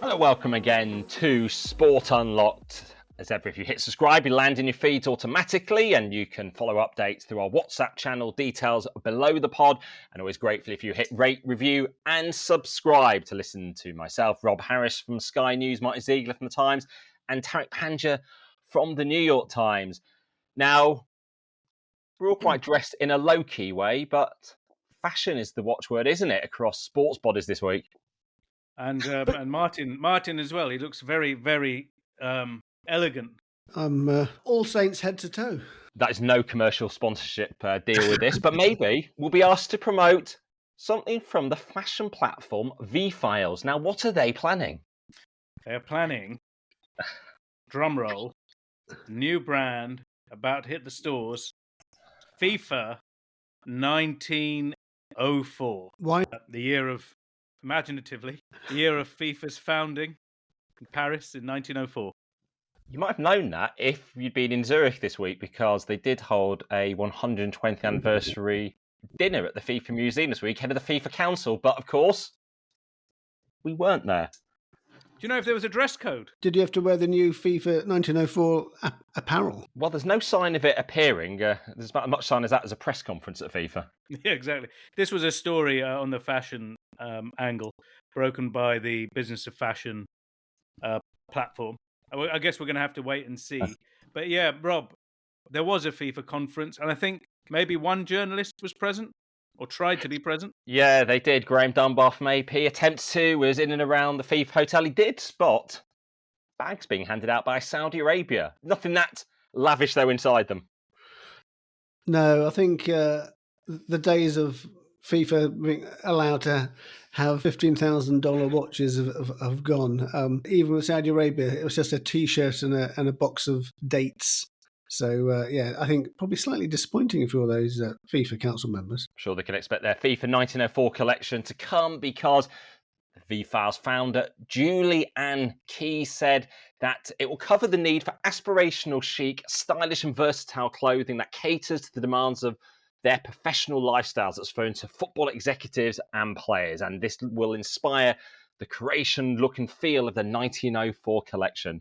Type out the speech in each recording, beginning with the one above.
Hello, welcome again to Sport Unlocked. As ever, if you hit subscribe, you land in your feeds automatically, and you can follow updates through our WhatsApp channel, details below the pod. And always grateful if you hit rate, review, and subscribe to listen to myself, Rob Harris from Sky News, Martyn Ziegler from the Times, and Tariq Panja from the New York Times. Now, we're all quite dressed in a low-key way, but fashion is the watchword, isn't it, across sports bodies this week? And Martyn as well. He looks very, very elegant. I'm all Saints head to toe. That is no commercial sponsorship deal with this, but maybe we'll be asked to promote something from the fashion platform V-Files. Now, what are they planning? They're planning, drumroll, new brand about to hit the stores, FIFA 1904. Why? The year of, imaginatively, the year of FIFA's founding in Paris in 1904. You might have known that if you'd been in Zurich this week, because they did hold a 120th anniversary dinner at the FIFA Museum this week, head of the FIFA Council. But of course, we weren't there. Do you know if there was a dress code? Did you have to wear the new FIFA 1904 apparel? Well, there's no sign of it appearing. There's about as much sign as that as a press conference at FIFA. Yeah, exactly. This was a story on the fashion angle, broken by the Business of Fashion platform. I guess we're going to have to wait and see. But yeah, Rob, there was a FIFA conference, and I think maybe one journalist was present or tried to be present. Yeah, they did. Graham Dunbar from AP attempts to, was in and around the FIFA hotel. He did spot bags being handed out by Saudi Arabia. Nothing that lavish, though, inside them. No, I think the days of FIFA being allowed to have $15,000 watches have gone. Even with Saudi Arabia, it was just a T-shirt and a box of dates. So, I think probably slightly disappointing for all those FIFA council members. I'm sure they can expect their FIFA 1904 collection to come, because V-Files founder Julie Ann Key said that it will cover the need for aspirational, chic, stylish and versatile clothing that caters to the demands of their professional lifestyles that's thrown to football executives and players. And this will inspire the creation, look and feel of the 1904 collection.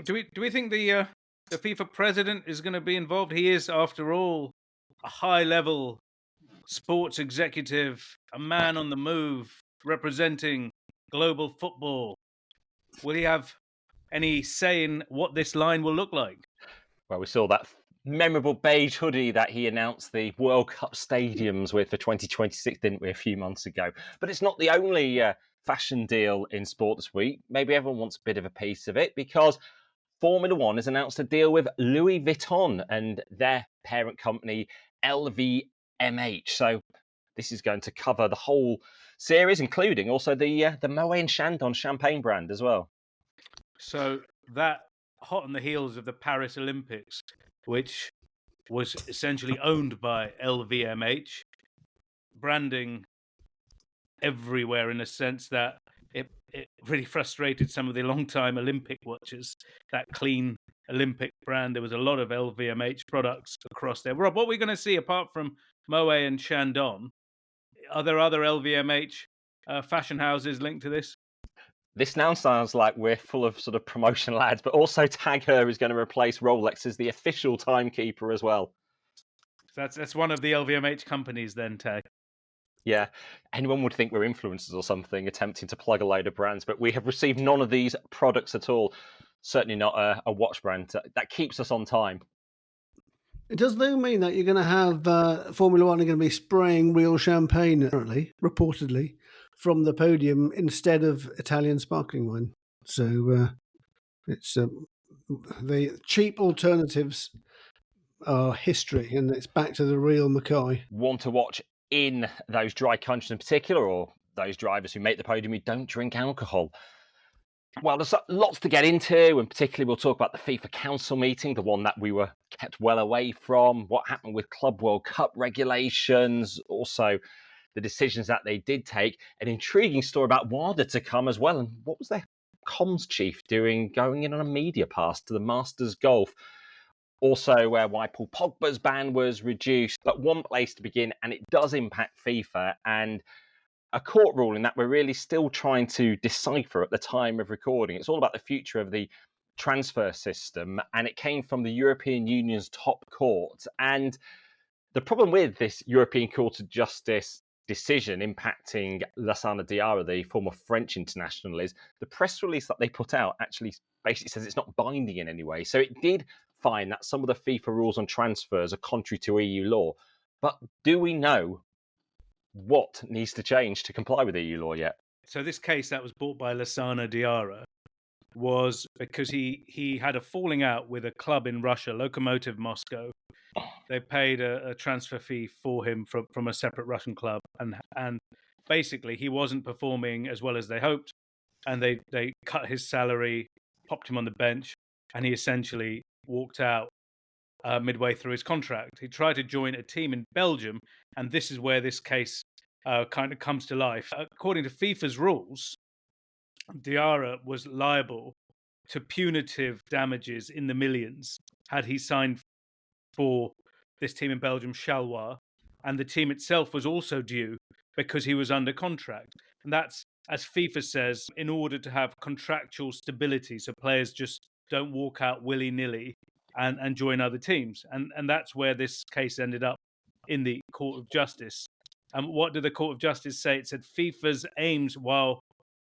Do we think the FIFA president is going to be involved? He is, after all, a high-level sports executive, a man on the move, representing global football. Will he have any say in what this line will look like? Well, we saw that memorable beige hoodie that he announced the World Cup stadiums with for 2026, didn't we, a few months ago? But it's not the only fashion deal in sport this week. Maybe everyone wants a bit of a piece of it, because Formula One has announced a deal with Louis Vuitton and their parent company, LVMH. So this is going to cover the whole series, including also the Moet and Chandon champagne brand as well. So that hot on the heels of the Paris Olympics, which was essentially owned by LVMH, branding everywhere in a sense that it really frustrated some of the long-time Olympic watchers, that clean Olympic brand. There was a lot of LVMH products across there. Rob, what are we going to see apart from Moet and Chandon? Are there other LVMH fashion houses linked to this? This now sounds like we're full of sort of promotional ads, but also Tag Heuer is going to replace Rolex as the official timekeeper as well. That's one of the LVMH companies then, Tag. Yeah, anyone would think we're influencers or something attempting to plug a load of brands, but we have received none of these products at all. Certainly not a watch brand that keeps us on time. It does though mean that you're going to have Formula One are going to be spraying real champagne, apparently, reportedly, from the podium instead of Italian sparkling wine. So it's the cheap alternatives are history, and it's back to the real McCoy. Want to watch in those dry countries in particular, or those drivers who make the podium who don't drink alcohol? Well, there's lots to get into, and particularly we'll talk about the FIFA Council meeting, the one that we were kept well away from, what happened with Club World Cup regulations, also the decisions that they did take, an intriguing story about WADA to come as well, and what was their comms chief doing going in on a media pass to the Masters Golf. Also, why Paul Pogba's ban was reduced. But one place to begin, and it does impact FIFA, and a court ruling that we're really still trying to decipher at the time of recording. It's all about the future of the transfer system, and it came from the European Union's top court. And the problem with this European Court of Justice decision impacting Lassana Diarra, the former French international, is the press release that they put out actually basically says it's not binding in any way. So it did find that some of the FIFA rules on transfers are contrary to EU law. But do we know what needs to change to comply with EU law yet? So this case that was brought by Lassana Diarra was because he had a falling out with a club in Russia, Lokomotiv Moscow. They paid a transfer fee for him from a separate Russian club, and basically he wasn't performing as well as they hoped, and they cut his salary, popped him on the bench, and he essentially walked out midway through his contract. He tried to join a team in Belgium, and this is where this case kind of comes to life. According to FIFA's rules, Diarra was liable to punitive damages in the millions had he signed for this team in Belgium, Charleroi, and the team itself was also due because he was under contract. And that's, as FIFA says, in order to have contractual stability, so players just don't walk out willy-nilly and join other teams. And that's where this case ended up in the Court of Justice. And what did the Court of Justice say? It said FIFA's aims, while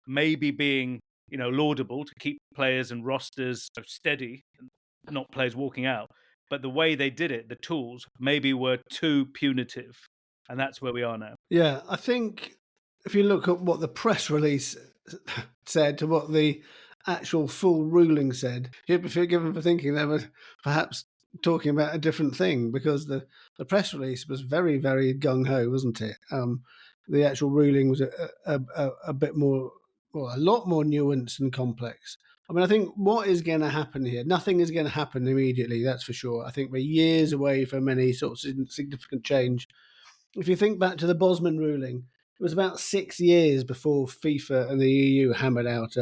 maybe being laudable to keep players and rosters steady, not players walking out, but the way they did it, the tools, maybe were too punitive. And that's where we are now. Yeah, I think if you look at what the press release said to what the actual full ruling said, you'd be forgiven for thinking they were perhaps talking about a different thing, because the press release was very, very gung-ho, wasn't it? The actual ruling was a bit more, well, a lot more nuanced and complex. I mean, I think what is going to happen here, nothing is going to happen immediately, that's for sure. I think we're years away from any sort of significant change. If you think back to the Bosman ruling, it was about 6 years before FIFA and the EU hammered out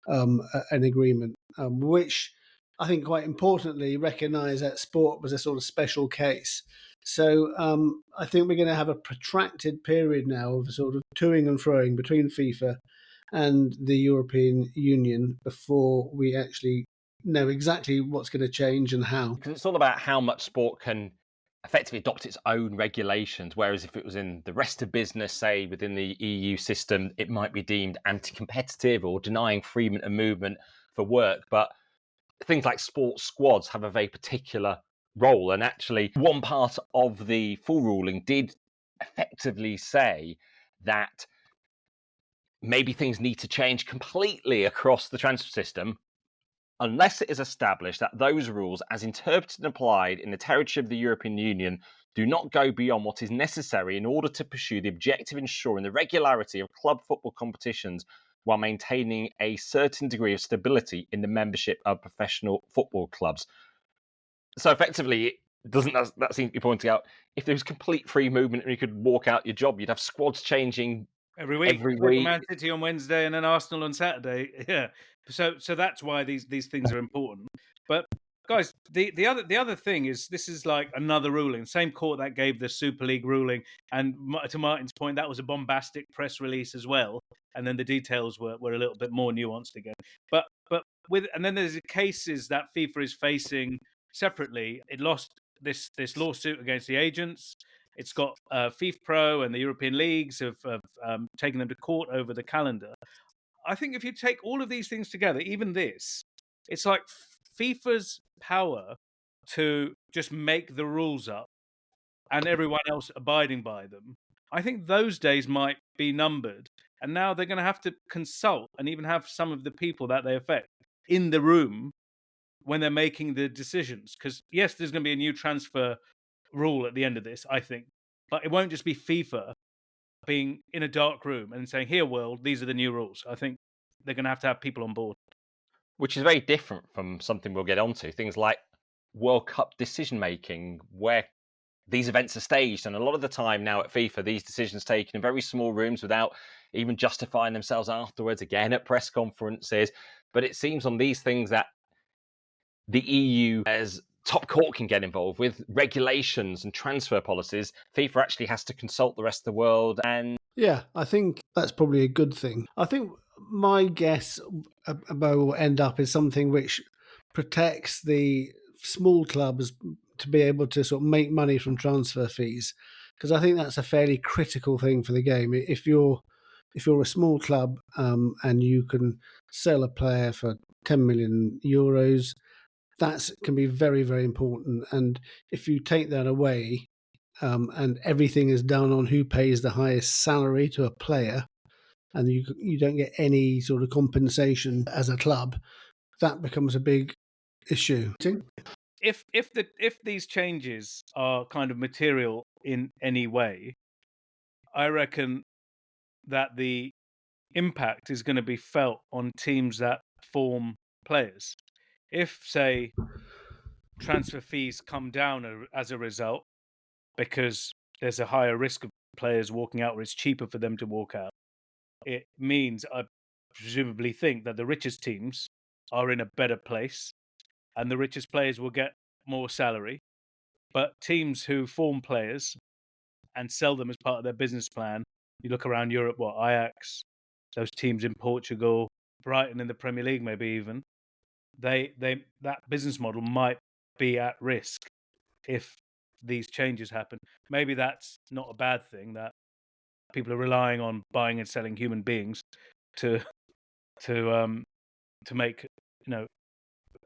an agreement, which I think quite importantly recognised that sport was a sort of special case. So I think we're going to have a protracted period now of sort of toing and froing between FIFA and the European Union before we actually know exactly what's going to change and how. Because it's all about how much sport can effectively adopt its own regulations, whereas if it was in the rest of business, say within the EU system, it might be deemed anti-competitive or denying freedom of movement for work. But things like sports squads have a very particular role. And actually, one part of the full ruling did effectively say that maybe things need to change completely across the transfer system unless it is established that those rules, as interpreted and applied in the territory of the European Union, do not go beyond what is necessary in order to pursue the objective of ensuring the regularity of club football competitions while maintaining a certain degree of stability in the membership of professional football clubs. So effectively, doesn't that seem to be pointing out, if there was complete free movement and you could walk out your job, you'd have squads changing every week. Every week. Man City on Wednesday and then Arsenal on Saturday. Yeah. So that's why these things are important. But guys, the other thing is, this is like another ruling. Same court that gave the Super League ruling, and to Martyn's point, that was a bombastic press release as well. And then the details were a little bit more nuanced again. But and then there's the cases that FIFA is facing separately. It lost this lawsuit against the agents. It's got FIFA Pro and the European leagues have taken them to court over the calendar. I think if you take all of these things together, even this, it's like FIFA's power to just make the rules up and everyone else abiding by them. I think those days might be numbered. And now they're going to have to consult and even have some of the people that they affect in the room when they're making the decisions. Because, yes, there's going to be a new transfer rule at the end of this, I think. But it won't just be FIFA being in a dark room and saying, here, world, these are the new rules. I think they're going to have people on board. Which is very different from something we'll get onto. Things like World Cup decision-making, where these events are staged. And a lot of the time now at FIFA, these decisions are taken in very small rooms without even justifying themselves afterwards, again at press conferences. But it seems on these things that the EU, as top court, can get involved with regulations and transfer policies. FIFA actually has to consult the rest of the world and Yeah, I think that's probably a good thing. I think my guess about will end up is something which protects the small clubs to be able to sort of make money from transfer fees, because I think that's a fairly critical thing for the game. If you're a small club and you can sell a player for 10 million euros, that can be very, very important. And if you take that away, and everything is done on who pays the highest salary to a player, and you don't get any sort of compensation as a club, that becomes a big issue. If these changes are kind of material in any way, I reckon that the impact is going to be felt on teams that form players. If, say, transfer fees come down as a result because there's a higher risk of players walking out, or it's cheaper for them to walk out, it means, I presumably think, that the richest teams are in a better place and the richest players will get more salary. But teams who form players and sell them as part of their business plan, you look around Europe, Ajax, those teams in Portugal, Brighton in the Premier League, maybe even, that business model might be at risk if these changes happen. Maybe that's not a bad thing, that people are relying on buying and selling human beings to make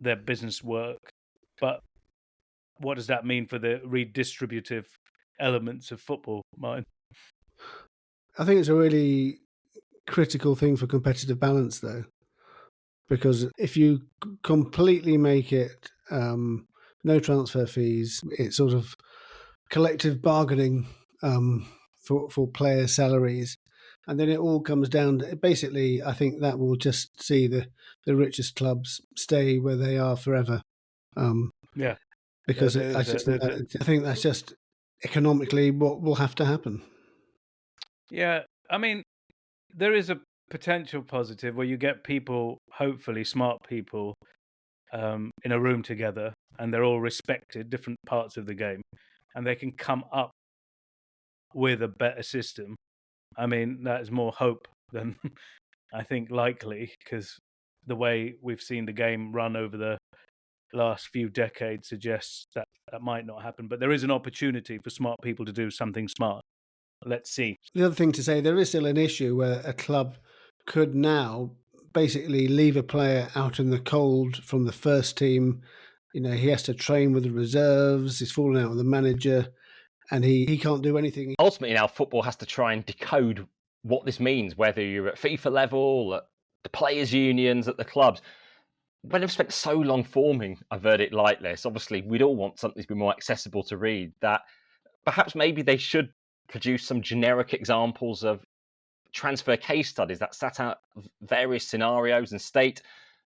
their business work. But what does that mean for the redistributive elements of football, Martyn? I think it's a really critical thing for competitive balance, though, because if you completely make it no transfer fees, it's sort of collective bargaining for player salaries, and then it all comes down to, basically, I think that will just see the richest clubs stay where they are forever. Yeah, because I think that's just economically what will have to happen. Yeah, I mean, there is a potential positive where you get people, hopefully smart people, in a room together, and they're all respected, different parts of the game, and they can come up with a better system. I mean, that is more hope than I think likely, because the way we've seen the game run over the last few decades suggests that that might not happen. But there is an opportunity for smart people to do something smart. Let's see. The other thing to say, there is still an issue where a club could now basically leave a player out in the cold from the first team. He has to train with the reserves. He's fallen out with the manager, and he can't do anything. Ultimately, now football has to try and decode what this means, whether you're at FIFA level, at the players' unions, at the clubs. When I've spent so long forming a verdict like this, obviously we'd all want something to be more accessible to read, that perhaps maybe they should produce some generic examples of transfer case studies that set out various scenarios and state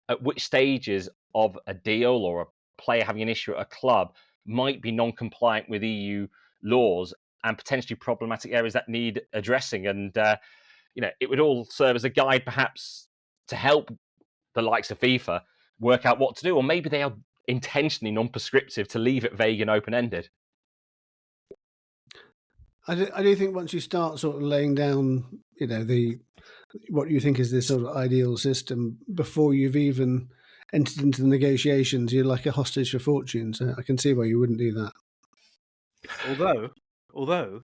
at which stages of a deal or a player having an issue at a club might be non-compliant with EU laws and potentially problematic areas that need addressing. And, it would all serve as a guide perhaps to help the likes of FIFA work out what to do. Or maybe they are intentionally non-prescriptive to leave it vague and open-ended. I do think once you start sort of laying down, what you think is this sort of ideal system before you've even entered into the negotiations, you're like a hostage for fortune. So I can see why you wouldn't do that. Although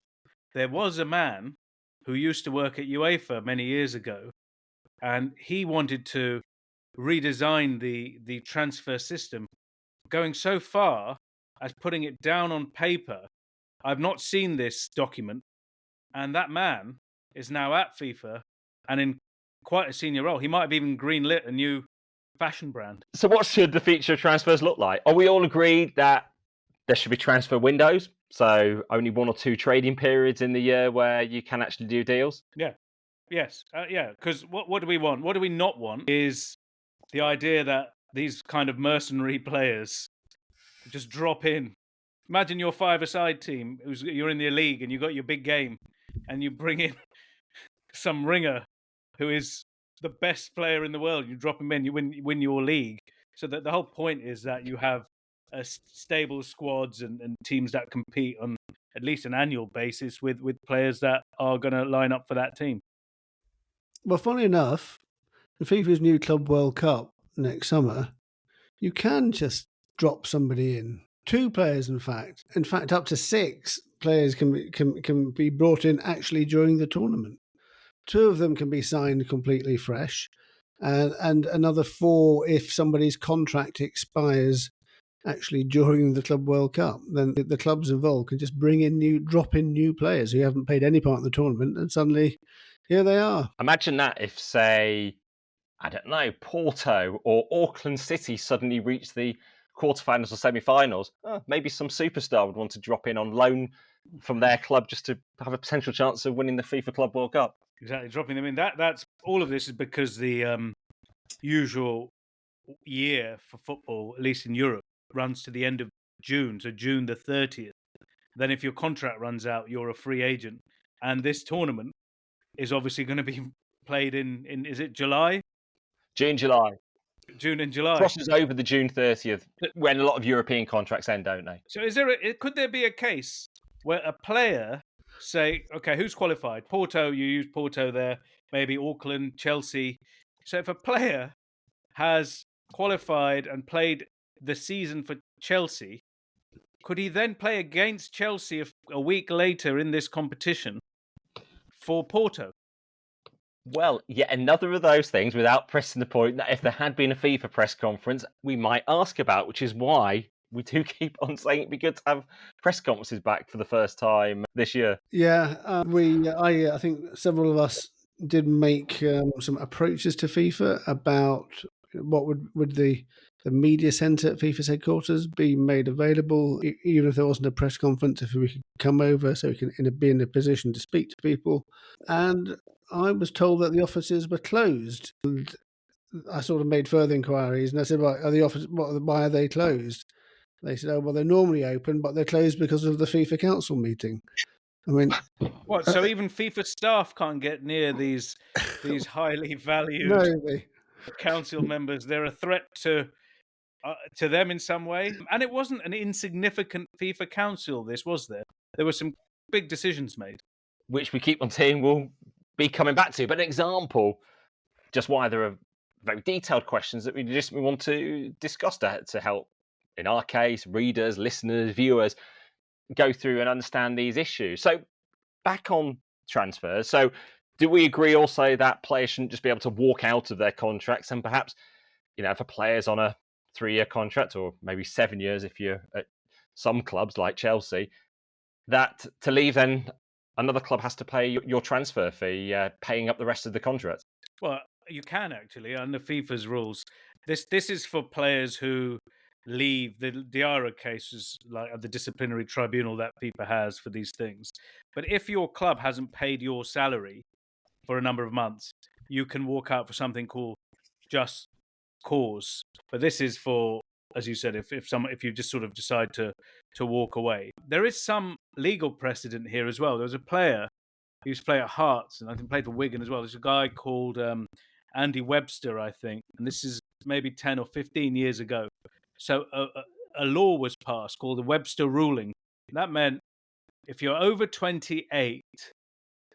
there was a man who used to work at UEFA many years ago, and he wanted to redesign the transfer system, going so far as putting it down on paper. I've not seen this document, and that man is now at FIFA and in quite a senior role. He might have even greenlit a new fashion brand. So what should the future of transfers look like? Are we all agreed that there should be transfer windows? So only 1 or 2 trading periods in the year where you can actually do deals? Yeah. Yes. Yeah. Because what do we want? What do we not want is the idea that these kind of mercenary players just drop in. Imagine your five-a-side team, you're in the league and you got your big game, and you bring in some ringer who is the best player in the world. You drop him in, you win your league. So that the whole point is that you have stable squads and teams that compete on at least an annual basis with players that are going to line up for that team. Well, funny enough, in FIFA's new Club World Cup next summer, you can just drop somebody in. 2 players, in fact. In fact, up to 6 players can be brought in actually during the tournament. 2 of them can be signed completely fresh, and another 4 if somebody's contract expires actually during the Club World Cup. Then the clubs involved can just drop in new players who haven't played any part in the tournament, and suddenly here they are. Imagine that if, say, I don't know, Porto or Auckland City suddenly reach the quarterfinals or semi-finals. Maybe some superstar would want to drop in on loan from their club just to have a potential chance of winning the FIFA Club World Cup. Exactly, dropping them in. That's all of this is because the usual year for football, at least in Europe, runs to the end of June, so June the 30th. Then if your contract runs out, you're a free agent. And this tournament is obviously going to be played in is it July? June, July. June and July. Crosses over the June 30th when a lot of European contracts end, don't they? So could there be a case where a player say, okay, who's qualified? Porto, you use Porto there, maybe Auckland, Chelsea. So if a player has qualified and played the season for Chelsea, could he then play against Chelsea a week later in this competition for Porto? Well, yet another of those things, without pressing the point, that if there had been a FIFA press conference, we might ask about, which is why we do keep on saying it'd be good to have press conferences back for the first time this year. Yeah, I think several of us did make some approaches to FIFA about what would the media centre at FIFA's headquarters be made available, even if there wasn't a press conference, if we could come over so we can be in a position to speak to people. And I was told that the offices were closed. And I sort of made further inquiries, and I said, "Right, why are they closed?" They said, "Oh, well, they're normally open, but they're closed because of the FIFA Council meeting." I mean, what? So even FIFA staff can't get near these highly valued council members. They're a threat to them in some way. And it wasn't an insignificant FIFA council. This was there. There were some big decisions made, which we keep on saying we'll be coming back to. But an example, just why there are very detailed questions that we want to discuss to help, in our case, readers, listeners, viewers, go through and understand these issues. So back on transfers. So do we agree also that players shouldn't just be able to walk out of their contracts, and perhaps, if a player's on a 3-year contract, or maybe 7 years if you're at some clubs like Chelsea, that to leave then another club has to pay your transfer fee, paying up the rest of the contract? Well, you can actually, under FIFA's rules. This is for players who leave. The Diarra case is like the disciplinary tribunal that FIFA has for these things. But if your club hasn't paid your salary for a number of months, you can walk out for something called just cause. But this is for, as you said, if you just sort of decide to walk away. There is some legal precedent here as well. There was a player who used to play at Hearts, and I think played for Wigan as well. There's a guy called Andy Webster, I think, and this is maybe 10 or 15 years ago. So a law was passed called the Webster ruling. That meant if you're over 28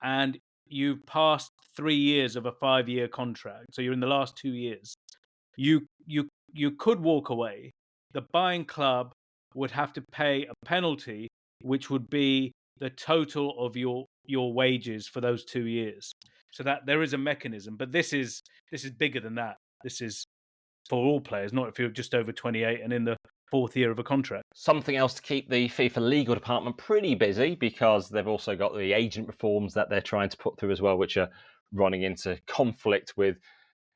and you've passed 3 years of a 5-year contract, so you're in the last 2 years, you could walk away. The buying club would have to pay a penalty, which would be the total of your wages for those 2 years. So that there is a mechanism, but this is bigger than that. This is for all players, not if you're just over 28 and in the 4th year of a contract. Something else to keep the FIFA legal department pretty busy, because they've also got the agent reforms that they're trying to put through as well, which are running into conflict with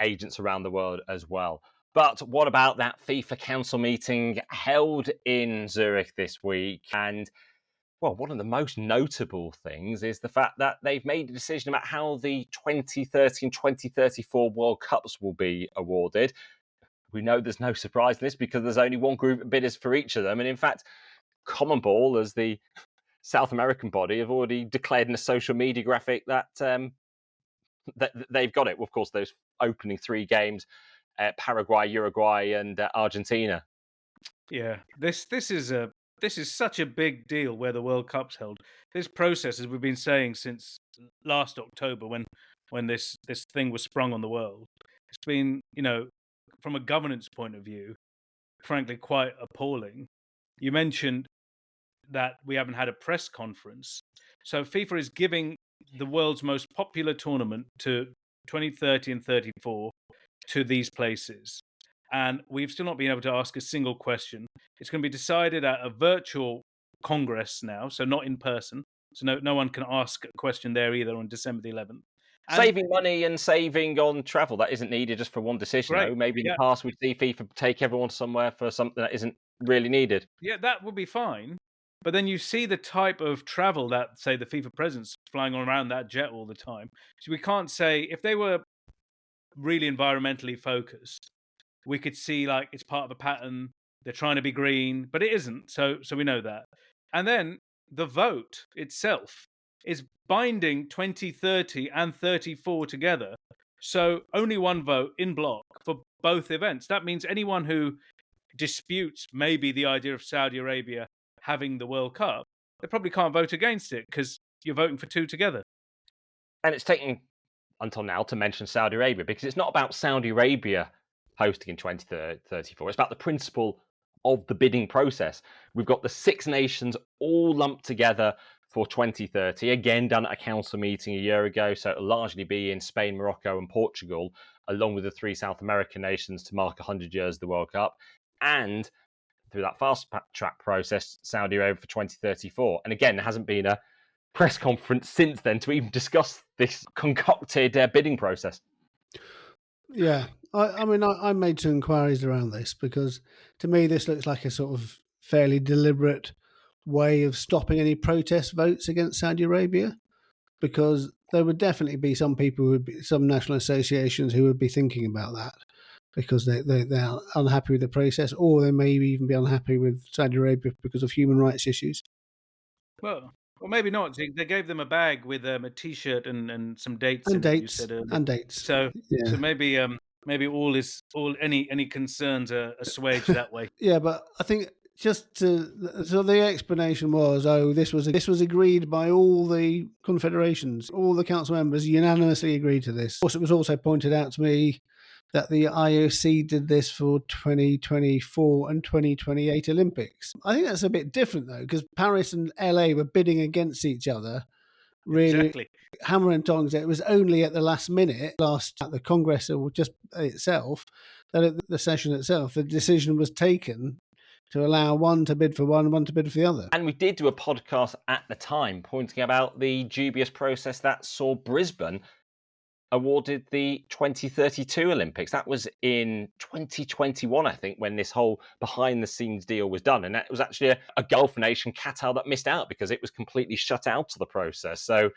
agents around the world as well. But what about that FIFA Council meeting held in Zurich this week? And, well, one of the most notable things is the fact that they've made a decision about how the 2030 and 2034 World Cups will be awarded. We know there's no surprise in this because there's only one group of bidders for each of them. And in fact, Common Ball, as the South American body, have already declared in a social media graphic that they've got it. Of course, those opening 3 games, Paraguay, Uruguay, and Argentina. Yeah, this is a this is such a big deal where the World Cup's held. This process, as we've been saying since last October, when this thing was sprung on the world, it's been, from a governance point of view, frankly, quite appalling. You mentioned that we haven't had a press conference. So FIFA is giving the world's most popular tournament to 2030 and 34 to these places. And we've still not been able to ask a single question. It's going to be decided at a virtual congress now, so not in person. So no one can ask a question there either on December the 11th. And saving money and saving on travel, that isn't needed just for one decision, Great. though. Maybe in Yeah. the past we see FIFA take everyone somewhere for something that isn't really needed. Yeah, that would be fine. But then you see the type of travel that, say, the FIFA president's flying around that jet all the time. So we can't say, if they were really environmentally focused, we could see like it's part of a pattern. They're trying to be green, but it isn't. So we know that. And then the vote itself is binding 2030 and 34 together. So only one vote in block for both events. That means anyone who disputes maybe the idea of Saudi Arabia having the World Cup, they probably can't vote against it because you're voting for two together. And it's taken until now to mention Saudi Arabia because it's not about Saudi Arabia hosting in 2034. It's about the principle of the bidding process. We've got the 6 nations all lumped together for 2030, again done at a council meeting a year ago. So it'll largely be in Spain, Morocco, and Portugal, along with the 3 South American nations to mark 100 years of the World Cup. And through that fast track process, Saudi Arabia for 2034. And again, there hasn't been a press conference since then to even discuss this concocted bidding process. Yeah, I mean, I made some inquiries around this because to me this looks like a sort of fairly deliberate way of stopping any protest votes against Saudi Arabia, because there would definitely be some people, some national associations who would be thinking about that because they're unhappy with the process, or they may even be unhappy with Saudi Arabia because of human rights issues. Well, maybe not. They gave them a bag with a T-shirt and some dates And in it, you dates, said earlier. and dates. So Yeah. maybe any concerns are assuaged that way. Yeah, but I think so the explanation was, this was agreed by all the confederations, all the council members unanimously agreed to this. Of course, it was also pointed out to me that the IOC did this for 2024 and 2028 Olympics. I think that's a bit different though, because Paris and LA were bidding against each other. Really, Exactly. hammer and tongs. It was only at the last minute, at the Congress or just itself, that at the session itself, the decision was taken to allow one to bid for one to bid for the other. And we did do a podcast at the time pointing about the dubious process that saw Brisbane awarded the 2032 Olympics. That was in 2021, I think, when this whole behind-the-scenes deal was done. And that was actually a Gulf nation, Qatar, that missed out because it was completely shut out of the process. So,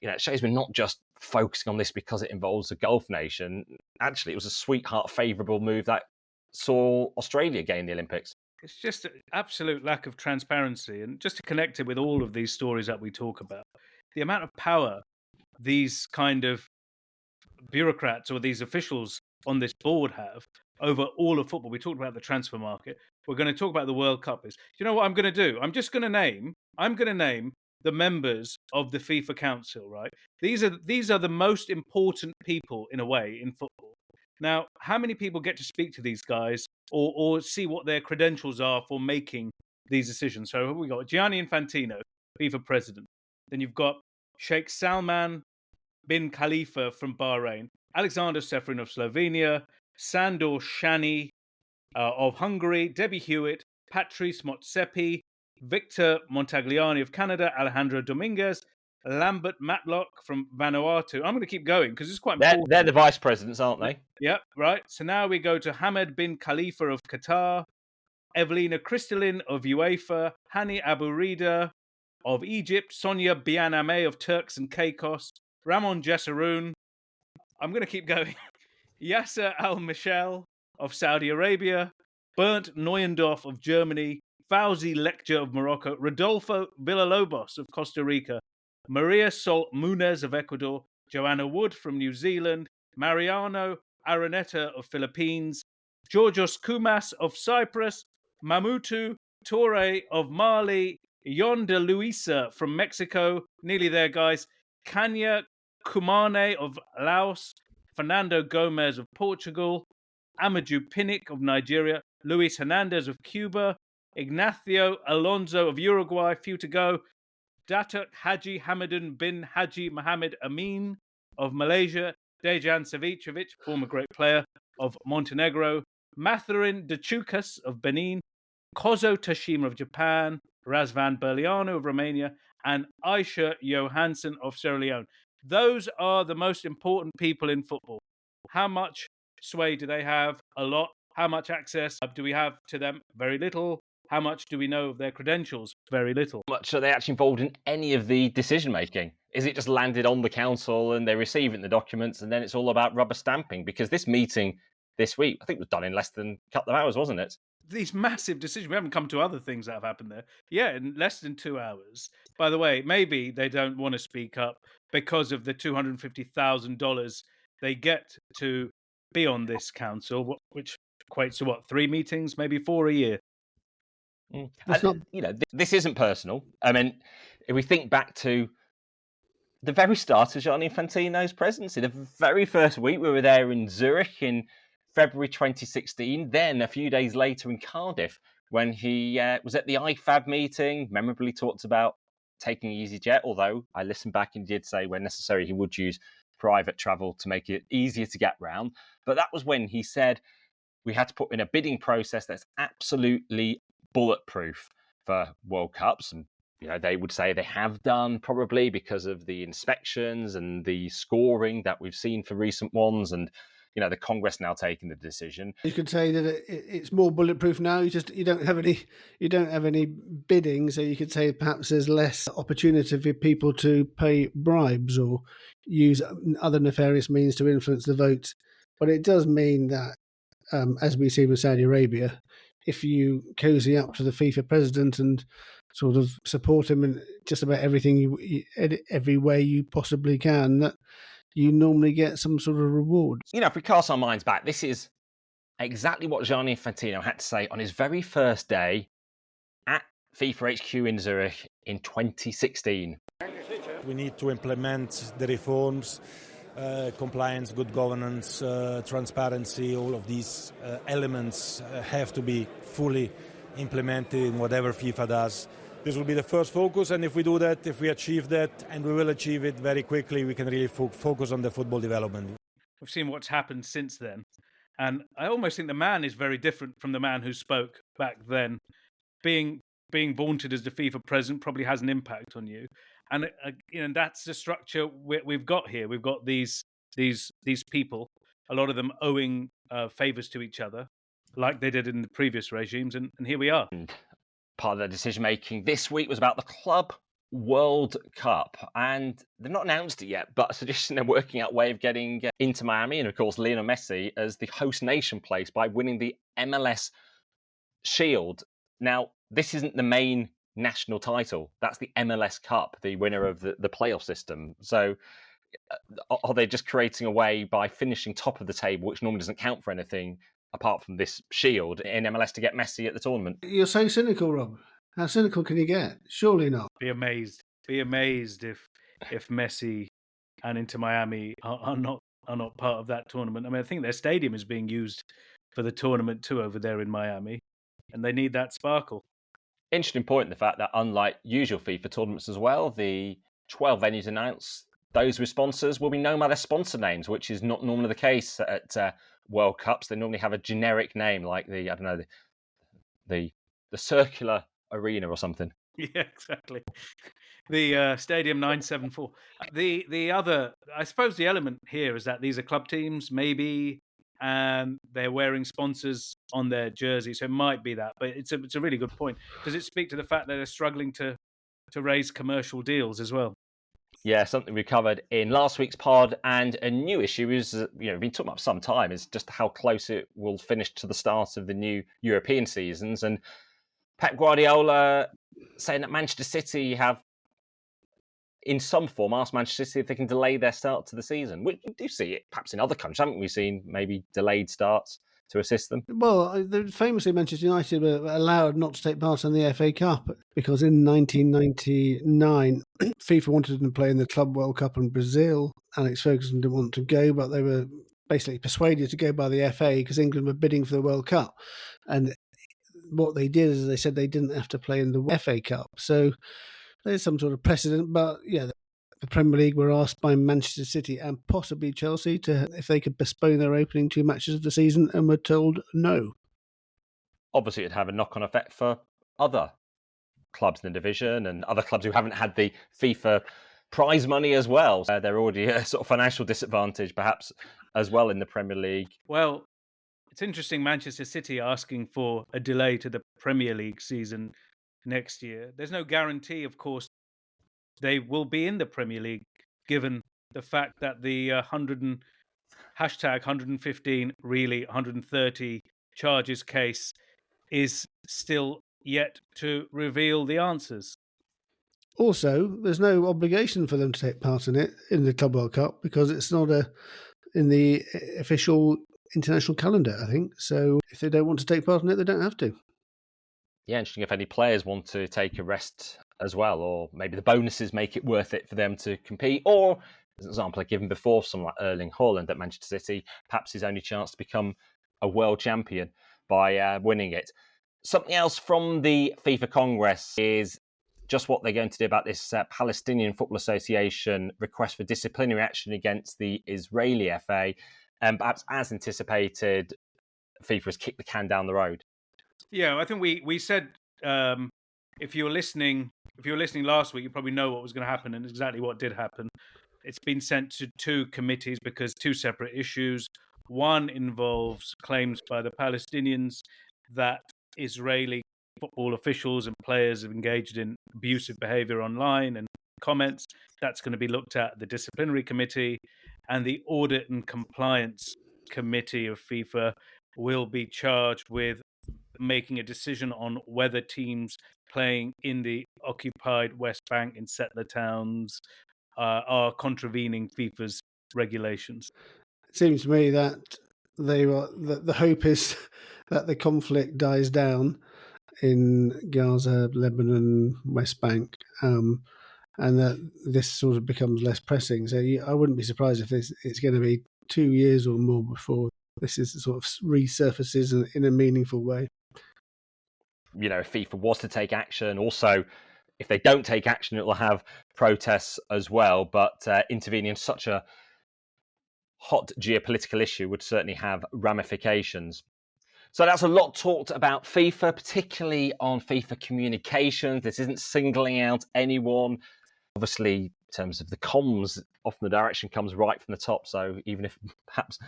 it shows we're not just focusing on this because it involves a Gulf nation. Actually, it was a sweetheart favourable move that saw Australia gain the Olympics. It's just an absolute lack of transparency. And just to connect it with all of these stories that we talk about, the amount of power these kind of bureaucrats or these officials on this board have over all of football. We talked about the transfer market. We're going to talk about the World Cup. You know what I'm going to do? I'm going to name the members of the FIFA Council, right? These are the most important people in a way in football. Now, how many people get to speak to these guys or see what their credentials are for making these decisions? So we got Gianni Infantino, FIFA president. Then you've got Sheikh Salman bin Khalifa from Bahrain, Alexander Seferin of Slovenia, Sandor Shani of Hungary, Debbie Hewitt, Patrice Motsepe, Victor Montagliani of Canada, Alejandro Dominguez, Lambert Matlock from Vanuatu. I'm going to keep going because it's quite important. They're the vice presidents, aren't they? Yep, right. So now we go to Hamed bin Khalifa of Qatar, Evelina Kristalin of UEFA, Hani Abu Rida of Egypt, Sonia Bianame of Turks and Caicos, Ramon Jesseroun. I'm going to keep going. Yasser Al-Michel of Saudi Arabia, Bernd Neuendorf of Germany, Fauzi Lekja of Morocco, Rodolfo Villalobos of Costa Rica, Maria Sol Munez of Ecuador, Joanna Wood from New Zealand, Mariano Araneta of Philippines, Georgios Koumas of Cyprus, Mamutu Torre of Mali, Yon de Luisa from Mexico, nearly there, guys, Kanya Kumane of Laos, Fernando Gomez of Portugal, Amadou Pinnick of Nigeria, Luis Hernandez of Cuba, Ignacio Alonso of Uruguay, few to go, Datuk Haji Hamadan bin Haji Mohammed Amin of Malaysia, Dejan Savicevic, former great player, of Montenegro, Mathurin Dachukas of Benin, Kozo Tashima of Japan, Razvan Berliano of Romania, and Aisha Johansson of Sierra Leone. Those are the most important people in football. How much sway do they have? A lot. How much access do we have to them? Very little. How much do we know of their credentials? Very little. How much are they actually involved in any of the decision making? Is it just landed on the council and they're receiving the documents and then it's all about rubber stamping? Because this meeting this week, I think, was done in less than a couple of hours, wasn't it? These massive decisions. We haven't come to other things that have happened there. Yeah, in less than 2 hours. By the way, maybe they don't want to speak up because of the $250,000 they get to be on this council, which equates to what, 3 meetings, maybe 4 a year. This isn't personal. I mean, if we think back to the very start of Gianni Infantino's presidency, the very first week we were there in Zurich in February 2016, then a few days later in Cardiff when he was at the IFAB meeting, memorably talked about taking EasyJet, although I listened back and did say when necessary he would use private travel to make it easier to get round. But that was when he said we had to put in a bidding process that's absolutely bulletproof for World Cups. And they would say they have done, probably because of the inspections and the scoring that we've seen for recent ones, and the Congress now taking the decision. You could say that it's more bulletproof now. You don't have any bidding, so you could say perhaps there's less opportunity for people to pay bribes or use other nefarious means to influence the vote. But it does mean that, as we see with Saudi Arabia, if you cozy up to the FIFA president and sort of support him in just about everything, every way you possibly can, that you normally get some sort of reward. If we cast our minds back, this is exactly what Gianni Infantino had to say on his very first day at FIFA HQ in Zurich in 2016. We need to implement the reforms, compliance, good governance, transparency. All of these elements have to be fully implemented in whatever FIFA does. This will be the first focus, and if we do that, if we achieve that, and we will achieve it very quickly, we can really focus on the football development. We've seen what's happened since then, and I almost think the man is very different from the man who spoke back then. Being vaunted as the FIFA president probably has an impact on you, and that's the structure we've got here. We've got these people, a lot of them owing favors to each other, like they did in the previous regimes, and here we are. Part of the decision-making this week was about the Club World Cup, and they've not announced it yet, but a suggestion they're working out a way of getting into Miami, and of course Lionel Messi as the host nation place by winning the MLS Shield. Now, this isn't the main national title. That's the MLS Cup, the winner of the playoff system. So are they just creating a way by finishing top of the table, which normally doesn't count for anything, apart from this shield in MLS, to get Messi at the tournament? You're so cynical, Rob. How cynical can you get? Surely not. Be amazed if Messi and Inter Miami are not part of that tournament. I mean, I think their stadium is being used for the tournament too over there in Miami, and they need that sparkle. Interesting point, the fact that unlike usual FIFA tournaments as well, the 12 venues announced, those with sponsors will be known by their sponsor names, which is not normally the case at World Cups. They normally have a generic name like the circular arena or something. Yeah, exactly. The Stadium 974. The other, I suppose, the element here is that these are club teams, maybe, and they're wearing sponsors on their jerseys. So it might be that, but it's a really good point. Does it speak to the fact that they're struggling to raise commercial deals as well? Yeah, something we covered in last week's pod, and a new issue is, we've been talking about for some time, is just how close it will finish to the start of the new European seasons. And Pep Guardiola saying that Manchester City have, in some form, asked Manchester City if they can delay their start to the season. We do see it perhaps in other countries, haven't we seen maybe delayed starts to assist them? Well, famously Manchester United were allowed not to take part in the FA Cup because in 1999, FIFA wanted them to play in the Club World Cup in Brazil. Alex Ferguson didn't want to go, but they were basically persuaded to go by the FA because England were bidding for the World Cup. And what they did is they said they didn't have to play in the FA Cup. So there's some sort of precedent, but yeah, the Premier League were asked by Manchester City and possibly Chelsea if they could postpone their opening 2 matches of the season, and were told no. Obviously, it'd have a knock-on effect for other clubs in the division and other clubs who haven't had the FIFA prize money as well. They're already at a sort of financial disadvantage, perhaps, as well in the Premier League. Well, it's interesting, Manchester City asking for a delay to the Premier League season next year. There's no guarantee, of course, they will be in the Premier League, given the fact that the hashtag 115, really 130 charges case is still yet to reveal the answers. Also, there's no obligation for them to take part in it in the Club World Cup because it's not in the official international calendar, I think. So if they don't want to take part in it, they don't have to. Yeah, interesting if any players want to take a rest as well, or maybe the bonuses make it worth it for them to compete, or as an example I've given before, someone like Erling Haaland at Manchester City, perhaps his only chance to become a world champion by winning it. Something else from the FIFA Congress is just what they're going to do about this Palestinian Football Association request for disciplinary action against the Israeli FA. And perhaps as anticipated, FIFA has kicked the can down the road. Yeah, I think we said if you were listening last week, you probably know what was going to happen and exactly what did happen. It's been sent to 2 committees because 2 separate issues. One involves claims by the Palestinians that Israeli football officials and players have engaged in abusive behavior online and comments. That's going to be looked at the disciplinary committee, and the audit and compliance committee of FIFA will be charged with making a decision on whether teams playing in the occupied West Bank in settler towns are contravening FIFA's regulations. It seems to me that the hope is that the conflict dies down in Gaza, Lebanon, West Bank, and that this sort of becomes less pressing. So I wouldn't be surprised if it's going to be 2 years or more before this is sort of resurfaces in a meaningful way. You know, if FIFA was to take action, also, if they don't take action, it will have protests as well. But intervening in such a hot geopolitical issue would certainly have ramifications. So that's a lot talked about FIFA, particularly on FIFA communications. This isn't singling out anyone. Obviously, in terms of the comms, often the direction comes right from the top. So even if perhaps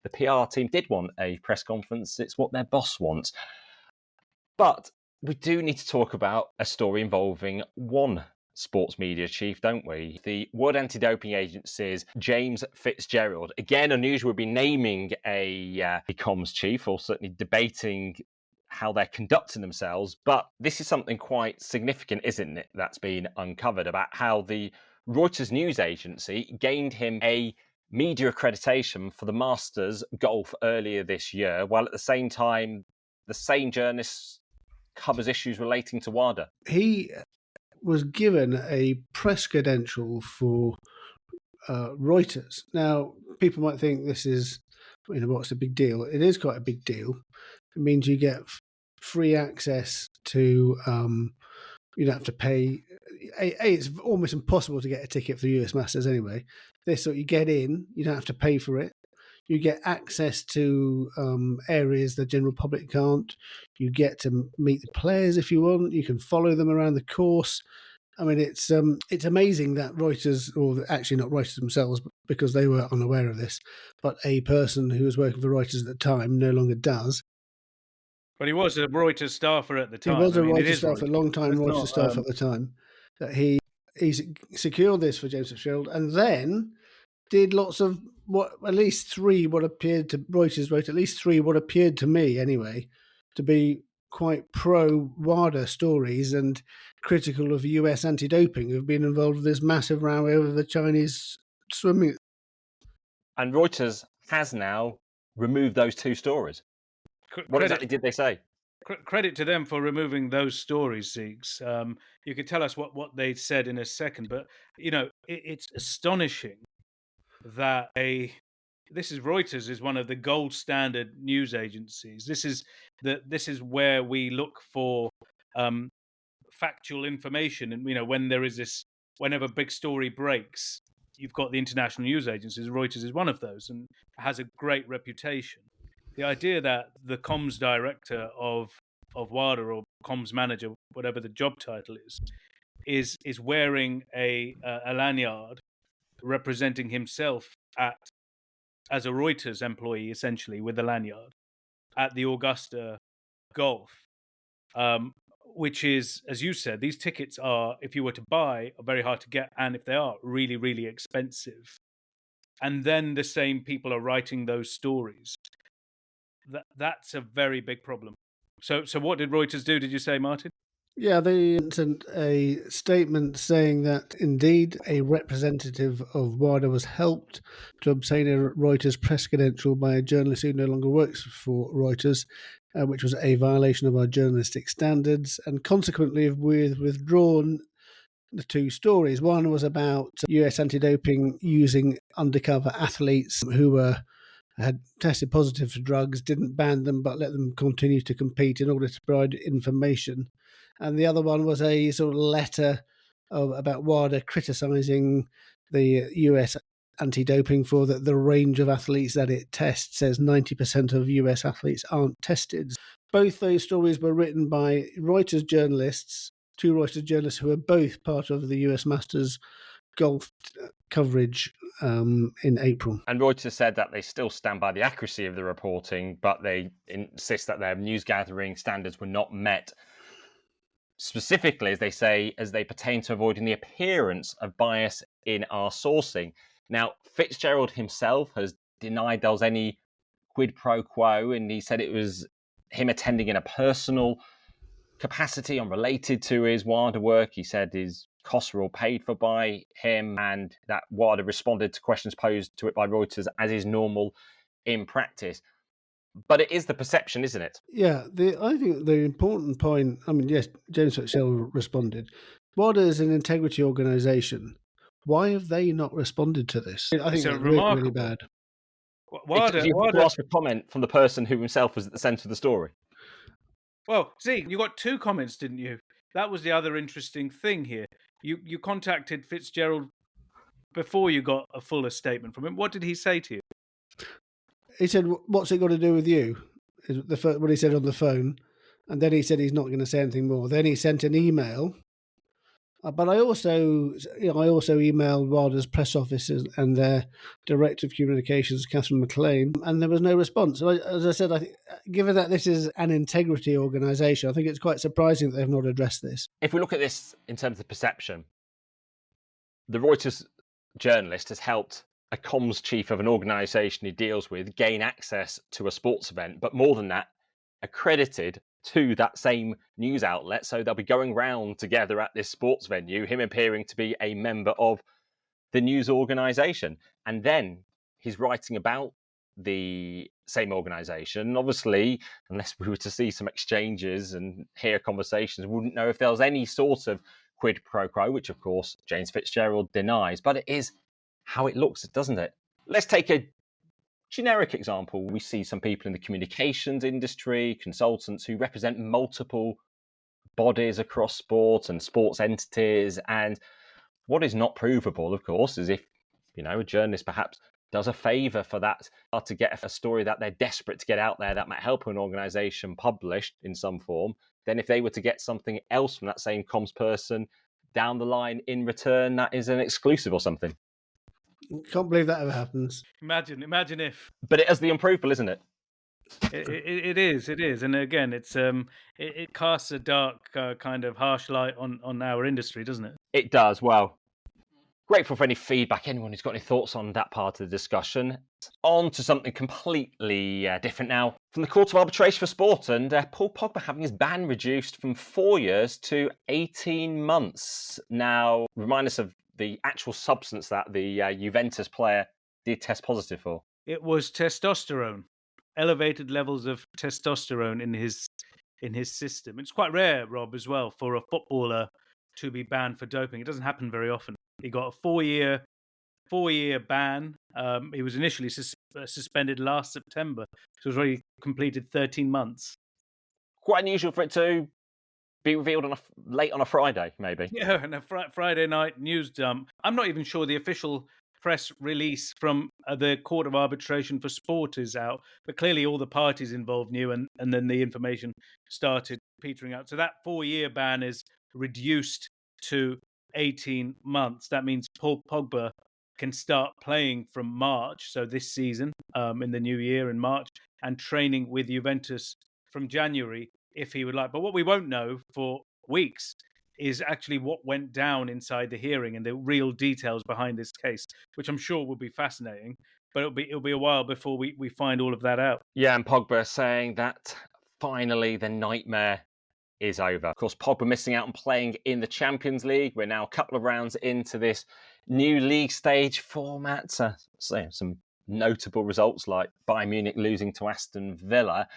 the PR team did want a press conference, it's what their boss wants. But we do need to talk about a story involving one sports media chief, don't we? The World Anti-Doping Agency's James Fitzgerald. Again, unusual, we'll be naming a comms chief, or certainly debating how they're conducting themselves. But this is something quite significant, isn't it, that's been uncovered about how the Reuters news agency gained him a media accreditation for the Masters Golf earlier this year, while at the same time, the same journalist covers issues relating to WADA. He was given a press credential for Reuters. Now, people might think this is, what's the big deal? It is quite a big deal. It means you get free access to, you don't have to pay. It's almost impossible to get a ticket for the US Masters anyway. This, so you get in, you don't have to pay for it. You get access to areas the general public can't. You get to meet the players if you want. You can follow them around the course. I mean, it's amazing that Reuters, or actually not Reuters themselves, because they were unaware of this, but a person who was working for Reuters at the time no longer does. But he was a Reuters staffer at the time. He was a Reuters staffer, a long-time Reuters staffer at the time. That he secured this for James Fitzgerald, and then did lots of at least 3 what appeared to Reuters wrote at least 3 what appeared to me anyway to be quite pro WADA stories and critical of US anti-doping, who've been involved with this massive row over the Chinese swimming. And Reuters has now removed those 2 stories. What exactly did they say? Credit to them for removing those stories, Ziegs. You could tell us what they said in a second, but it's astonishing that this is Reuters is one of the gold standard news agencies. This is where we look for factual information, and whenever big story breaks, you've got the international news agencies. Reuters is one of those, and has a great reputation. The idea that the comms director of WADA, or comms manager, whatever the job title is wearing a lanyard representing himself as a Reuters employee, essentially, with a lanyard at the Augusta Golf, which is, as you said, these tickets are, if you were to buy, are very hard to get, and if they are, really, really expensive. And then the same people are writing those stories. That's a very big problem. So what did Reuters do, did you say, Martyn? Yeah, they sent a statement saying that indeed a representative of WADA was helped to obtain a Reuters press credential by a journalist who no longer works for Reuters, which was a violation of our journalistic standards, and consequently we've withdrawn the two stories. One was about US anti-doping using undercover athletes who had tested positive for drugs, didn't ban them, but let them continue to compete in order to provide information. And the other one was a sort of letter about WADA criticising the US anti-doping for the range of athletes that it tests. Says 90% of US athletes aren't tested. Both those stories were written by Reuters journalists, two Reuters journalists who are both part of the US Masters golf coverage in April. And Reuters said that they still stand by the accuracy of the reporting, but they insist that their news gathering standards were not met. Specifically, as they say, as they pertain to avoiding the appearance of bias in our sourcing. Now, Fitzgerald himself has denied there was any quid pro quo, and he said it was him attending in a personal capacity unrelated to his WADA work. He said his costs were all paid for by him, and that WADA responded to questions posed to it by Reuters as is normal in practice. But it is the perception, isn't it? Yeah, I think the important point, I mean, yes, James Fitzgerald responded. WADA is an integrity organisation. Why have they not responded to this? I think it's really bad. WADA, you have to ask for comment from the person who himself was at the centre of the story. Well, Zeke, you got two comments, didn't you? That was the other interesting thing here. You contacted Fitzgerald before you got a fuller statement from him. What did he say to you? He said, "What's it got to do with you?" Is what he said on the phone, and then he said he's not going to say anything more. Then he sent an email, but I also emailed WADA's press office and their director of communications, Catherine McLean, and there was no response. So as I said, I think, given that this is an integrity organisation, I think it's quite surprising that they've not addressed this. If we look at this in terms of perception, the Reuters journalist has helped a comms chief of an organisation he deals with gain access to a sports event, but more than that, accredited to that same news outlet. So they'll be going round together at this sports venue, him appearing to be a member of the news organisation. And then he's writing about the same organisation. Obviously, unless we were to see some exchanges and hear conversations, we wouldn't know if there was any sort of quid pro quo, which of course James Fitzgerald denies. But it is how it looks, doesn't it? Let's take a generic example. We see some people in the communications industry, consultants who represent multiple bodies across sports and sports entities. And what is not provable, of course, is if, a journalist perhaps does a favour for that to get a story that they're desperate to get out there that might help an organisation published in some form, then if they were to get something else from that same comms person down the line in return, that is an exclusive or something. Can't believe that ever happens. Imagine if. But it is the unprovable, isn't it? It is, and again, it casts a dark, kind of harsh light on our industry, doesn't it? It does. Well, grateful for any feedback. Anyone who's got any thoughts on that part of the discussion. On to something completely different now. From the Court of Arbitration for Sport, and Paul Pogba having his ban reduced from 4 years to 18 months. Now, remind us of the actual substance that the Juventus player did test positive for. It was testosterone. elevated levels of testosterone in his system. It's quite rare, Rob, as well, for a footballer to be banned for doping. It doesn't happen very often. He got a 4-year ban. He was initially suspended last September, so it was already completed 13 months. Quite unusual for it to be revealed late on a Friday, maybe. Yeah, and a Friday night news dump. I'm not even sure the official press release from the Court of Arbitration for Sport is out, but clearly all the parties involved knew, and then the information started petering out. So that 4-year ban is reduced to 18 months. That means Paul Pogba can start playing from March, so this season, in the new year in March, and training with Juventus from January if he would like. But what we won't know for weeks is actually what went down inside the hearing and the real details behind this case, which I'm sure will be fascinating. But it'll be a while before we find all of that out. Yeah, and Pogba saying that finally the nightmare is over. Of course, Pogba missing out on playing in the Champions League. We're now a couple of rounds into this new league stage format. So some notable results like Bayern Munich losing to Aston Villa.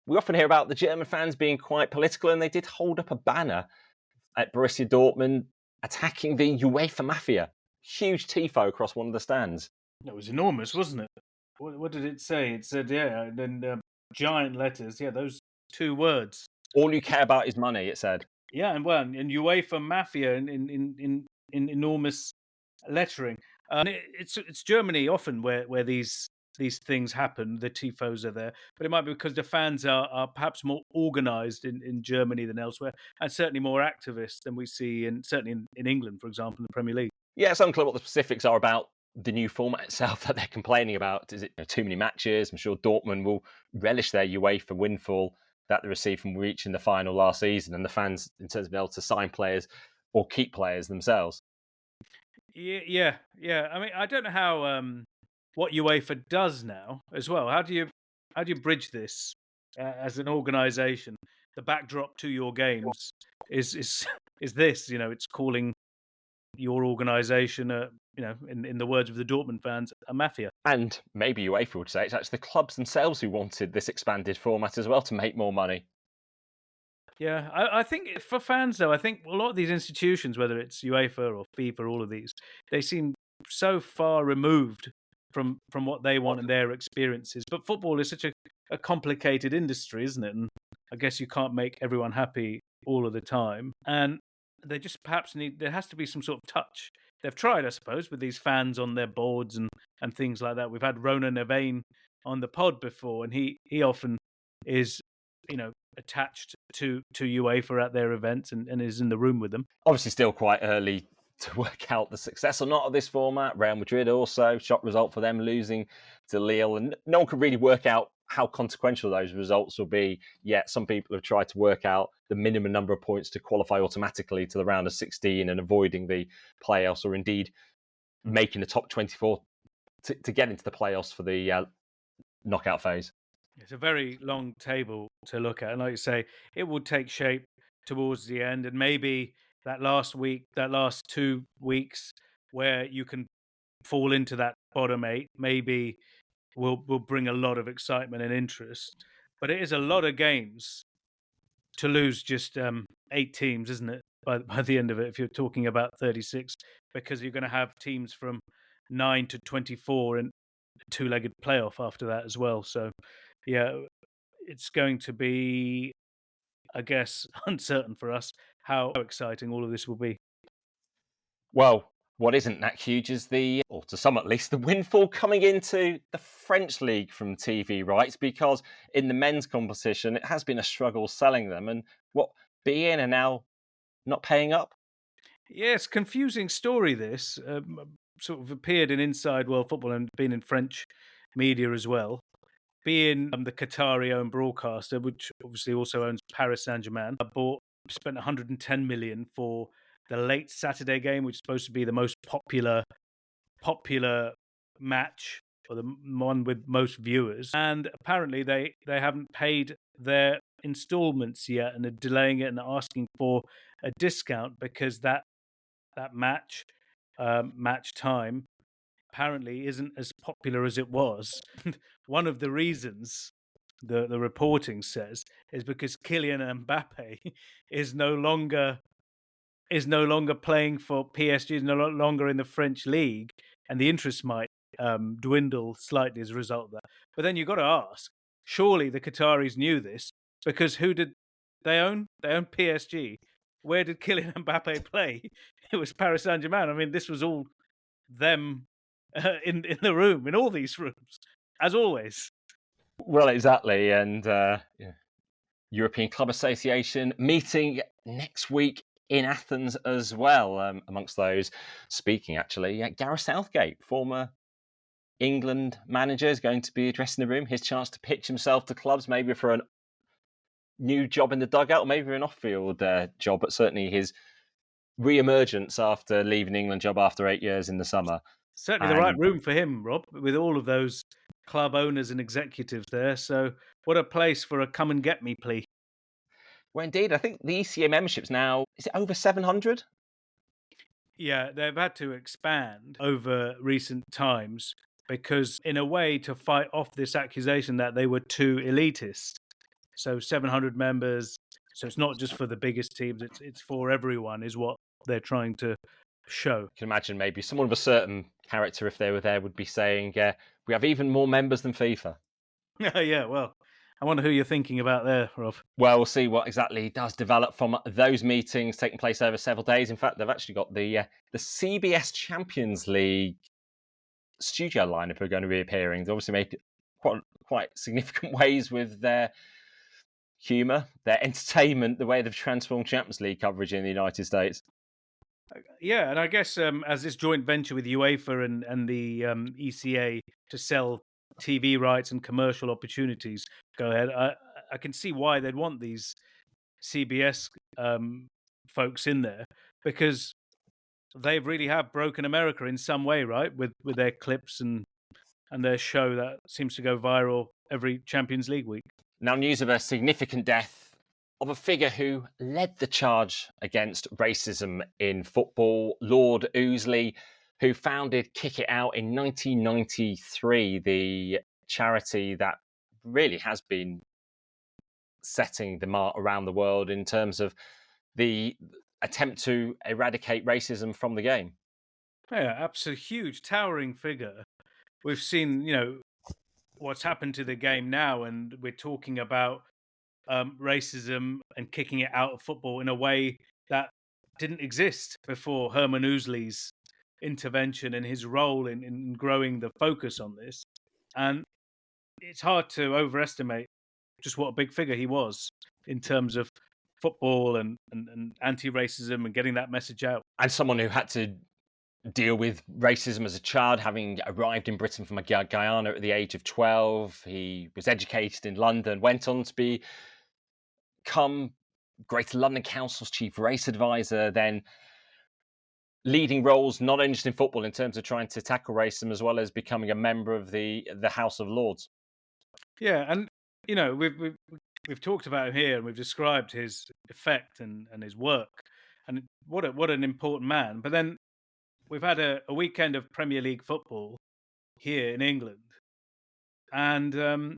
We often hear about the German fans being quite political, and they did hold up a banner at Borussia Dortmund attacking the UEFA Mafia. Huge tifo across one of the stands. It was enormous, wasn't it? What did it say? It said, yeah, and then giant letters. Yeah, those 2 words. All you care about is money, it said. Yeah, and UEFA Mafia in enormous lettering. It's Germany often where these things happen. The tifos are there, but it might be because the fans are perhaps more organised in Germany than elsewhere, and certainly more activist than we see certainly in England, for example, in the Premier League. Yeah, it's unclear what the specifics are about the new format itself that they're complaining about. Is it too many matches? I'm sure Dortmund will relish their UEFA windfall that they received from reaching the final last season, and the fans in terms of being able to sign players or keep players themselves. Yeah. I mean, I don't know how what UEFA does now as well. How do you bridge this as an organisation? The backdrop to your games is this. It's calling your organisation, in the words of the Dortmund fans, a mafia. And maybe UEFA would say it's actually the clubs themselves who wanted this expanded format as well to make more money. Yeah, I think for fans, though, I think a lot of these institutions, whether it's UEFA or FIFA, all of these, they seem so far removed from what they want and their experiences. But football is such a complicated industry, isn't it? And I guess you can't make everyone happy all of the time. And they just perhaps there has to be some sort of touch. They've tried, I suppose, with these fans on their boards and things like that. We've had Ronan Nevane on the pod before, and he often is, attached to UEFA at their events and is in the room with them. Obviously still quite early to work out the success or not of this format. Real Madrid also, shock result for them losing to Lille, and no one could really work out how consequential those results will be yet. Some people have tried to work out the minimum number of points to qualify automatically to the round of 16 and avoiding the playoffs, or indeed making the top 24 to get into the playoffs for the knockout phase. It's a very long table to look at, and like you say, it will take shape towards the end, and maybe that last 2 weeks where you can fall into that bottom 8, maybe will bring a lot of excitement and interest. But it is a lot of games to lose just 8 teams, isn't it? By the end of it, if you're talking about 36, because you're going to have teams from 9 to 24 and a 2-legged playoff after that as well. So, yeah, it's going to be, I guess, uncertain for us how exciting all of this will be. Well, what isn't that huge is or to some at least, the windfall coming into the French league from TV rights, because in the men's competition, it has been a struggle selling them. And beIN are now not paying up? Yes, confusing story this. Sort of appeared in Inside World Football and been in French media as well. beIN the Qatari-owned broadcaster, which obviously also owns Paris Saint-Germain, spent 110 million for the late Saturday game, which is supposed to be the most popular match, or the one with most viewers. And apparently they haven't paid their installments yet and are delaying it and asking for a discount because that match time apparently isn't as popular as it was. One of the reasons the reporting says is because Kylian Mbappe is no longer playing for PSG, is no longer in the French league, and the interest might dwindle slightly as a result of that. But then you've got to ask, surely the Qataris knew this, because who did they own? They own PSG. Where did Kylian Mbappe play? It was Paris Saint-Germain. I mean, this was all them in the room, in all these rooms, as always. Well, exactly. And European Club Association meeting next week in Athens as well. Amongst those speaking, actually, Gareth Southgate, former England manager, is going to be addressing the room. His chance to pitch himself to clubs, maybe for a new job in the dugout, or maybe an off-field job, but certainly his re-emergence after leaving the England job after 8 years in the summer. Certainly the right room for him, Rob, with all of those club owners and executives there. So what a place for a come-and-get-me plea. Well, indeed, I think the ECA membership's now, is it over 700? Yeah, they've had to expand over recent times because, in a way, to fight off this accusation that they were too elitist. So 700 members, so it's not just for the biggest teams, it's for everyone, is what they're trying to show. You can imagine maybe someone of a certain character, if they were there, would be saying, we have even more members than FIFA. Yeah, well, I wonder who you're thinking about there, Rob. Well, we'll see what exactly does develop from those meetings taking place over several days. In fact, they've actually got the CBS Champions League studio lineup who are going to be appearing. They obviously made quite significant ways with their humour, their entertainment, the way they've transformed Champions League coverage in the United States. Yeah, and I guess as this joint venture with UEFA and the ECA to sell TV rights and commercial opportunities go ahead, I can see why they'd want these CBS folks in there, because they really have broken America in some way, right? With their clips and their show that seems to go viral every Champions League week. Now, news of a significant death of a figure who led the charge against racism in football, Lord Ouseley, who founded Kick It Out in 1993, the charity that really has been setting the mark around the world in terms of the attempt to eradicate racism from the game. Yeah, absolutely huge, towering figure. We've seen, what's happened to the game now, and we're talking about racism and kicking it out of football in a way that didn't exist before Herman Ouseley's intervention and his role in growing the focus on this. And it's hard to overestimate just what a big figure he was in terms of football and anti-racism and getting that message out. And someone who had to deal with racism as a child, having arrived in Britain from Guyana at the age of 12. He was educated in London, went on to become Greater London Council's chief race advisor, then leading roles not only just in football in terms of trying to tackle racism, as well as becoming a member of the House of Lords. Yeah, and we've talked about him here, and we've described his effect and his work, and what an important man. But then we've had a weekend of Premier League football here in England, and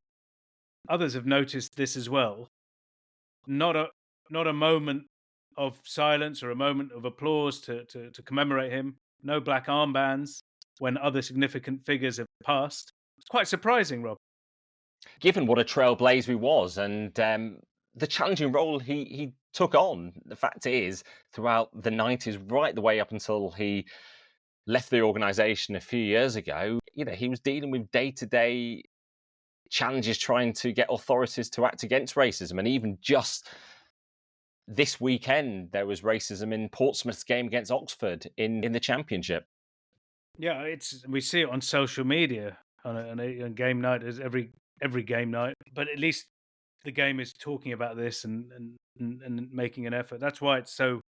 others have noticed this as well. Not a moment of silence or a moment of applause to commemorate him. No black armbands when other significant figures have passed. It's quite surprising, Rob. Given what a trailblazer he was, and the challenging role he took on. The fact is, throughout the 90s, right the way up until he left the organisation a few years ago, he was dealing with day-to-day challenges trying to get authorities to act against racism. And even just this weekend, there was racism in Portsmouth's game against Oxford in the Championship. Yeah, we see it on social media on a game night, as every game night. But at least the game is talking about this and making an effort. That's why it's so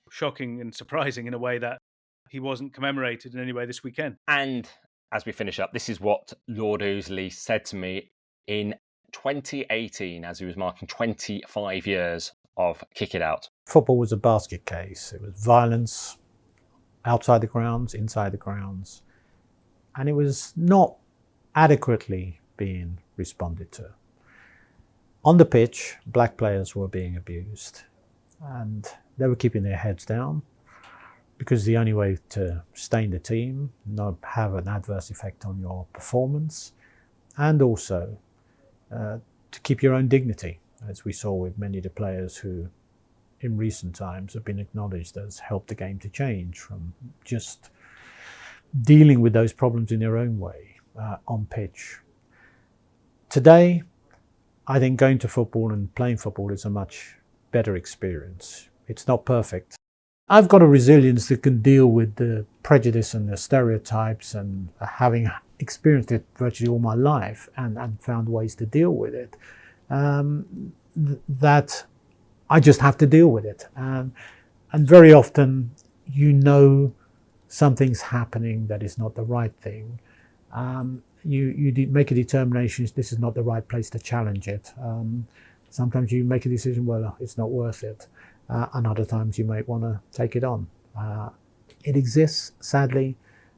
shocking and surprising in a way that he wasn't commemorated in any way this weekend. And as we finish up, this is what Lord Ouseley said to me in 2018 as he was marking 25 years of Kick It Out. Football was a basket case. It was violence outside the grounds, inside the grounds. and it was not adequately being responded to. On the pitch, black players were being abused, and they were keeping their heads down because the only way to stay in the team, not have an adverse effect on your performance, and also to keep your own dignity, as we saw with many of the players who in recent times have been acknowledged as helped the game to change from just dealing with those problems in their own way on pitch. Today, I think going to football and playing football is a much better experience. It's not perfect. I've got a resilience that can deal with the prejudice and the stereotypes, and having experienced it virtually all my life and found ways to deal with it, that I just have to deal with it. And very often, something's happening that is not the right thing. You make a determination, this is not the right place to challenge it. Sometimes you make a decision, well, it's not worth it. And other times you might want to take it on. It exists, sadly.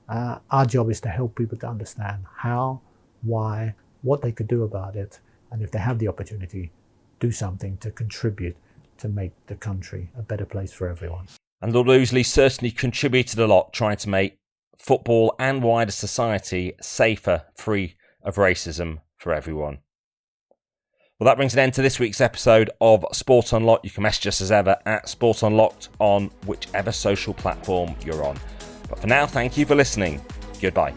Our job is to help people to understand how, why, what they could do about it, and if they have the opportunity, do something to contribute to make the country a better place for everyone. And Lord Ouseley certainly contributed a lot trying to make football and wider society safer, free of racism for everyone. Well, that brings an end to this week's episode of Sport Unlocked. You can message us as ever at Sport Unlocked on whichever social platform you're on. But for now, thank you for listening. Goodbye.